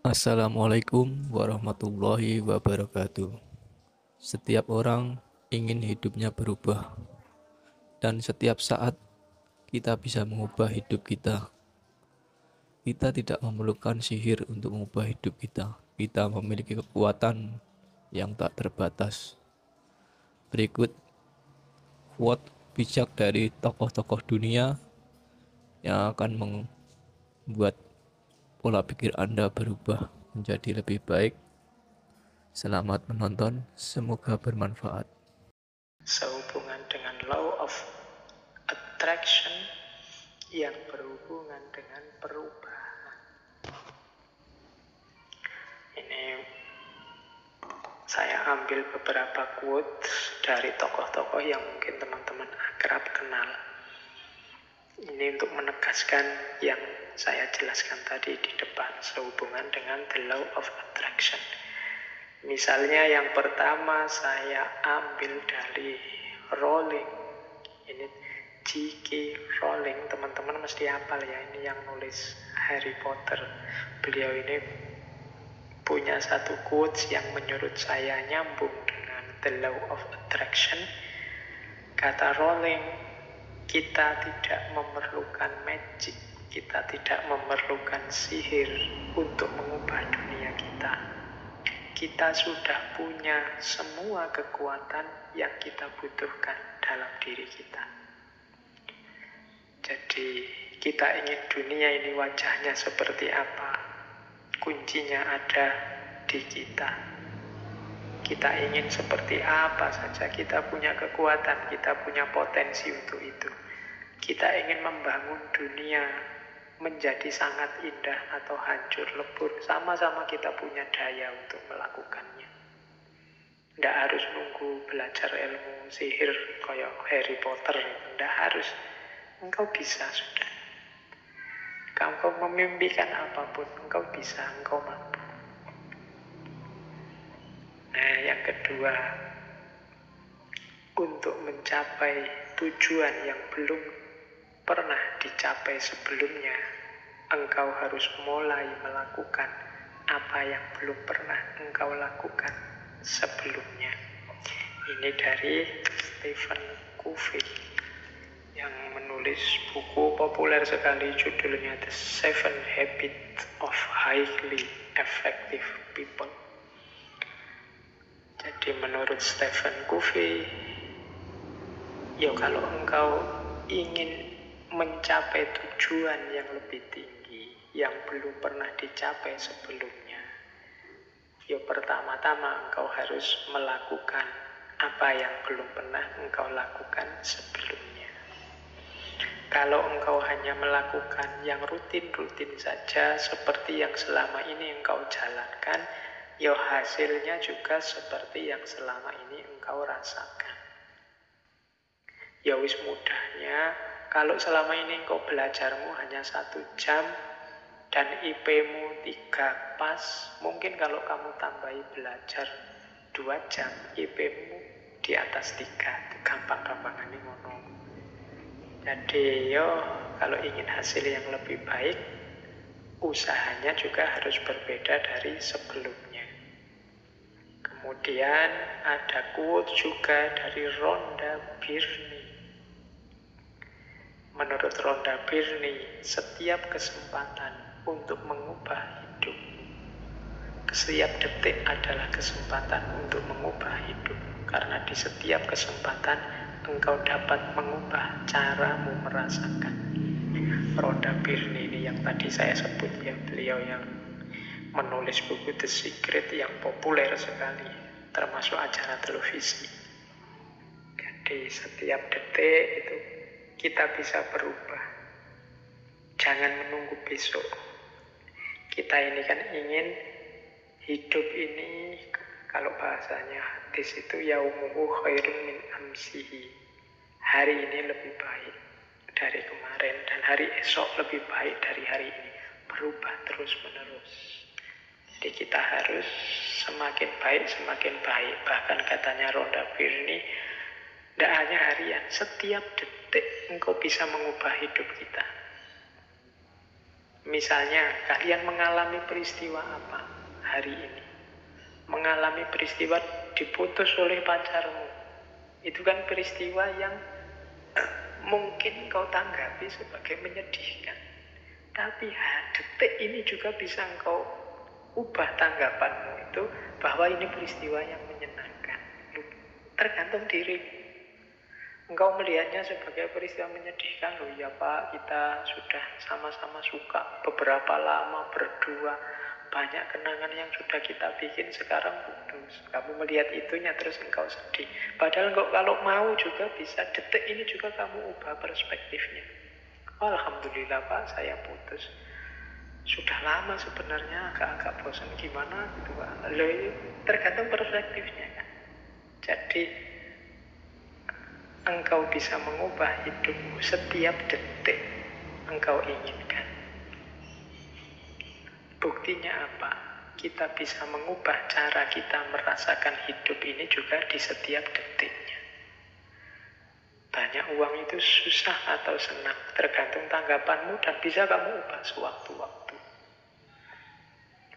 Assalamualaikum warahmatullahi wabarakatuh. Setiap orang ingin hidupnya berubah, dan setiap saat kita bisa mengubah hidup kita. Kita tidak memerlukan sihir untuk mengubah hidup kita. Kita memiliki kekuatan yang tak terbatas. Berikut quote bijak dari tokoh-tokoh dunia yang akan membuat pola pikir Anda berubah menjadi lebih baik. Selamat menonton, semoga bermanfaat. Sehubungan dengan law of attraction yang berhubungan dengan perubahan. Ini saya ambil beberapa quotes dari tokoh-tokoh yang mungkin teman-teman akrab kenal. Ini untuk menegaskan yang saya jelaskan tadi di depan sehubungan dengan the law of attraction. Misalnya yang pertama saya ambil dari Rowling. Ini J.K. Rowling, teman-teman mesti hafal ya, ini yang nulis Harry Potter. Beliau ini punya satu quotes yang menurut saya nyambung dengan the law of attraction. Kata Rowling, kita tidak memerlukan magic, kita tidak memerlukan sihir untuk mengubah dunia kita. Kita sudah punya semua kekuatan yang kita butuhkan dalam diri kita. Jadi kita ingin dunia ini wajahnya seperti apa? Kuncinya ada di kita. Kita ingin seperti apa saja, kita punya kekuatan, kita punya potensi untuk itu. Kita ingin membangun dunia menjadi sangat indah atau hancur lebur, sama-sama kita punya daya untuk melakukannya. Tidak harus nunggu belajar ilmu sihir kayak Harry Potter, tidak harus. Engkau bisa sudah. Engkau memimpikan apapun, engkau bisa, engkau mampu. Nah, yang kedua, untuk mencapai tujuan yang belum pernah dicapai sebelumnya, engkau harus mulai melakukan apa yang belum pernah engkau lakukan sebelumnya. Ini dari Stephen Covey yang menulis buku populer sekali, judulnya The 7 Habits of Highly Effective People. Jadi menurut Stephen Covey, ya kalau engkau ingin mencapai tujuan yang lebih tinggi yang belum pernah dicapai sebelumnya, ya pertama-tama engkau harus melakukan apa yang belum pernah engkau lakukan sebelumnya. Kalau engkau hanya melakukan yang rutin-rutin saja seperti yang selama ini engkau jalankan, ya hasilnya juga seperti yang selama ini engkau rasakan. Ya wis mudahnya, kalau selama ini engkau belajarmu hanya 1 jam dan IP-mu 3 pas, mungkin kalau kamu tambahi belajar 2 jam, IP-mu di atas 3. Gampang-gampangan ini ngomong. Jadi kalau ingin hasil yang lebih baik, usahanya juga harus berbeda dari sebelumnya. Kemudian ada quote juga dari Rhonda Byrne. Menurut Rhonda Byrne, setiap kesempatan untuk mengubah hidup, setiap detik adalah kesempatan untuk mengubah hidup. Karena di setiap kesempatan engkau dapat mengubah caramu merasakan. Rhonda Byrne ini yang tadi saya sebut ya, beliau yang menulis buku The Secret yang populer sekali, termasuk acara televisi. Jadi setiap detik itu kita bisa berubah. Jangan menunggu besok. Kita ini kan ingin hidup ini, kalau bahasanya hadis itu yaumuhu khairun min amsihi. Hari ini lebih baik dari kemarin dan hari esok lebih baik dari hari ini. Berubah terus menerus. Jadi kita harus semakin baik, semakin baik. Bahkan katanya Rhonda Byrne, tidak hanya harian, setiap detik engkau bisa mengubah hidup kita. Misalnya kalian mengalami peristiwa apa hari ini? Mengalami peristiwa diputus oleh pacarmu. Itu kan peristiwa yang mungkin kau tanggapi sebagai menyedihkan. Tapi detik ini juga bisa engkau ubah tanggapanmu itu bahwa ini peristiwa yang menyenangkan. Tergantung diri. Engkau melihatnya sebagai peristiwa menyedihkan. Loh ya Pak, kita sudah sama-sama suka beberapa lama berdua. Banyak kenangan yang sudah kita bikin, sekarang putus. Kamu melihat itunya terus engkau sedih. Padahal engkau kalau mau juga bisa detik ini juga kamu ubah perspektifnya. Alhamdulillah Pak, saya putus. Sudah lama sebenarnya, agak-agak bosan gimana gitu Pak. Loh, tergantung perspektifnya kan. Jadi engkau bisa mengubah hidupmu setiap detik engkau inginkan. Buktinya apa? Kita bisa mengubah cara kita merasakan hidup ini juga di setiap detiknya. Banyak uang itu susah atau senang, tergantung tanggapanmu dan bisa kamu ubah sewaktu-waktu.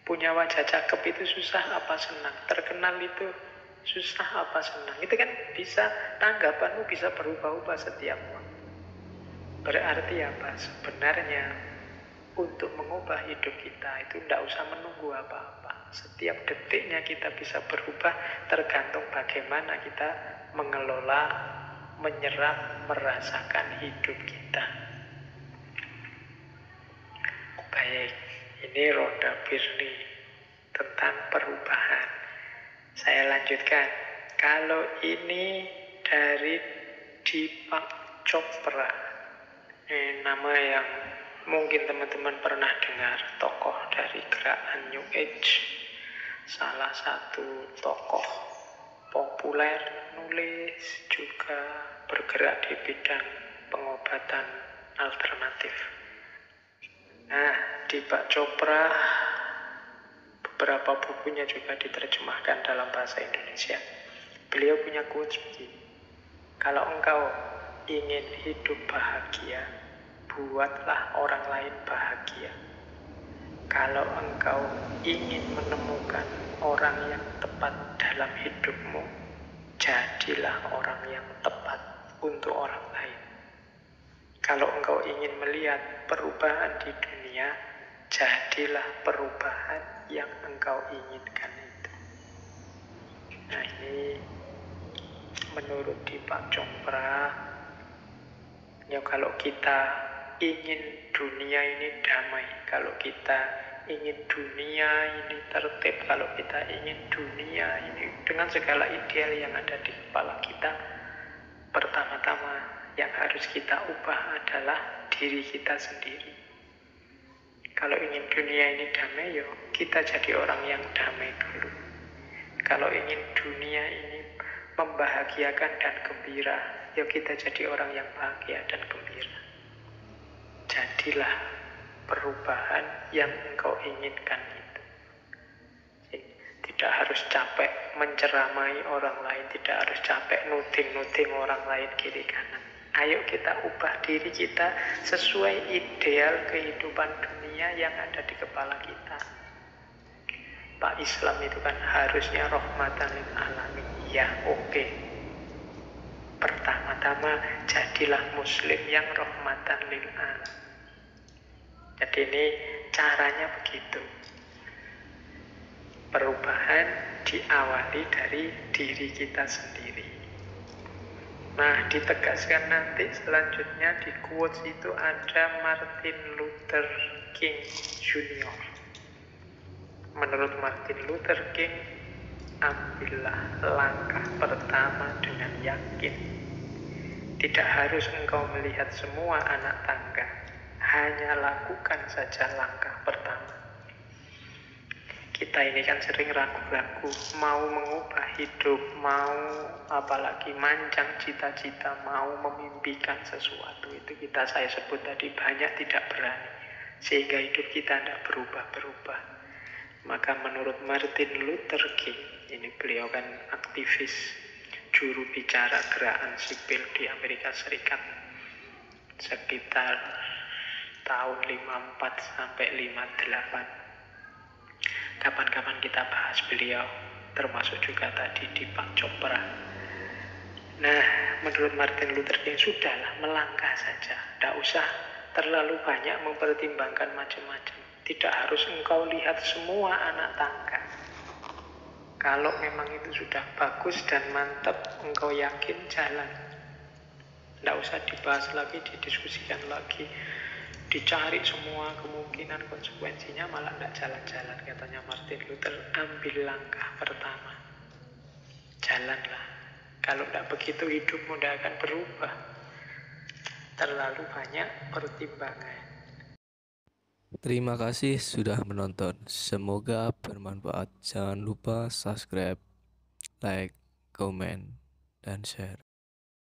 Punya wajah cakep itu susah apa senang, terkenal itu susah apa senang. Itu kan bisa, tanggapanmu bisa berubah-ubah setiap waktu. Berarti apa? Sebenarnya untuk mengubah hidup kita itu tidak usah menunggu apa-apa. Setiap detiknya kita bisa berubah, tergantung bagaimana kita mengelola, menyerap, merasakan hidup kita. Baik, ini Roda Birni tentang perubahan. Saya lanjutkan. Kalau ini dari Deepak Chopra, nama yang mungkin teman-teman pernah dengar, tokoh dari gerakan New Age, salah satu tokoh populer, nulis, juga bergerak di bidang pengobatan alternatif. Nah, Deepak Chopra beberapa bukunya juga diterjemahkan dalam bahasa Indonesia. Beliau punya quotes begini: kalau engkau ingin hidup bahagia, buatlah orang lain bahagia. Kalau engkau ingin menemukan orang yang tepat dalam hidupmu, jadilah orang yang tepat untuk orang lain. Kalau engkau ingin melihat perubahan di dunia, jadilah perubahan yang engkau inginkan itu. Nah, ini menurut Deepak Chopra, ya kalau kita ingin dunia ini damai, kalau kita ingin dunia ini tertib, kalau kita ingin dunia ini dengan segala ideal yang ada di kepala kita, pertama-tama yang harus kita ubah adalah diri kita sendiri. Kalau ingin dunia ini damai, yuk kita jadi orang yang damai dulu. Kalau ingin dunia ini membahagiakan dan gembira, yuk kita jadi orang yang bahagia dan gembira. Jadilah perubahan yang engkau inginkan itu. Tidak harus capek menceramai orang lain, tidak harus capek nuding-nuding orang lain kiri kanan. Ayo kita ubah diri kita sesuai ideal kehidupan dunia yang ada di kepala kita. Pak, Islam itu kan harusnya rahmatan lil alamin. Ya, oke. Pertama-tama jadilah muslim yang rahmatan lil alamin. Jadi ini caranya begitu. Perubahan diawali dari diri kita sendiri. Nah, ditegaskan nanti selanjutnya di quotes itu ada Martin Luther King Jr. Menurut Martin Luther King, ambillah langkah pertama dengan yakin. Tidak harus engkau melihat semua anak tangga, hanya lakukan saja langkah pertama. Kita ini kan sering ragu-ragu, mau mengubah hidup, mau apalagi mancang cita-cita, mau memimpikan sesuatu. Itu saya sebut tadi banyak tidak berani, sehingga hidup kita tidak berubah-berubah. Maka menurut Martin Luther King, ini beliau kan aktivis, juru bicara gerakan sipil di Amerika Serikat sekitar tahun 54 sampai 58. Kapan-kapan kita bahas beliau, termasuk juga tadi Deepak Chopra. Nah, menurut Martin Luther King, sudahlah, melangkah saja. Tidak usah terlalu banyak mempertimbangkan macam-macam. Tidak harus engkau lihat semua anak tangga. Kalau memang itu sudah bagus dan mantap, engkau yakin, jalan. Tidak usah dibahas lagi, didiskusikan lagi, dicari semua kemungkinan konsekuensinya, malah tidak jalan-jalan. Katanya Martin Luther, ambil langkah pertama, jalanlah. Kalau tidak begitu hidupmu tidak akan berubah. Terlalu banyak pertimbangan. Terima kasih sudah menonton. Semoga bermanfaat. Jangan lupa subscribe, like, comment, dan share.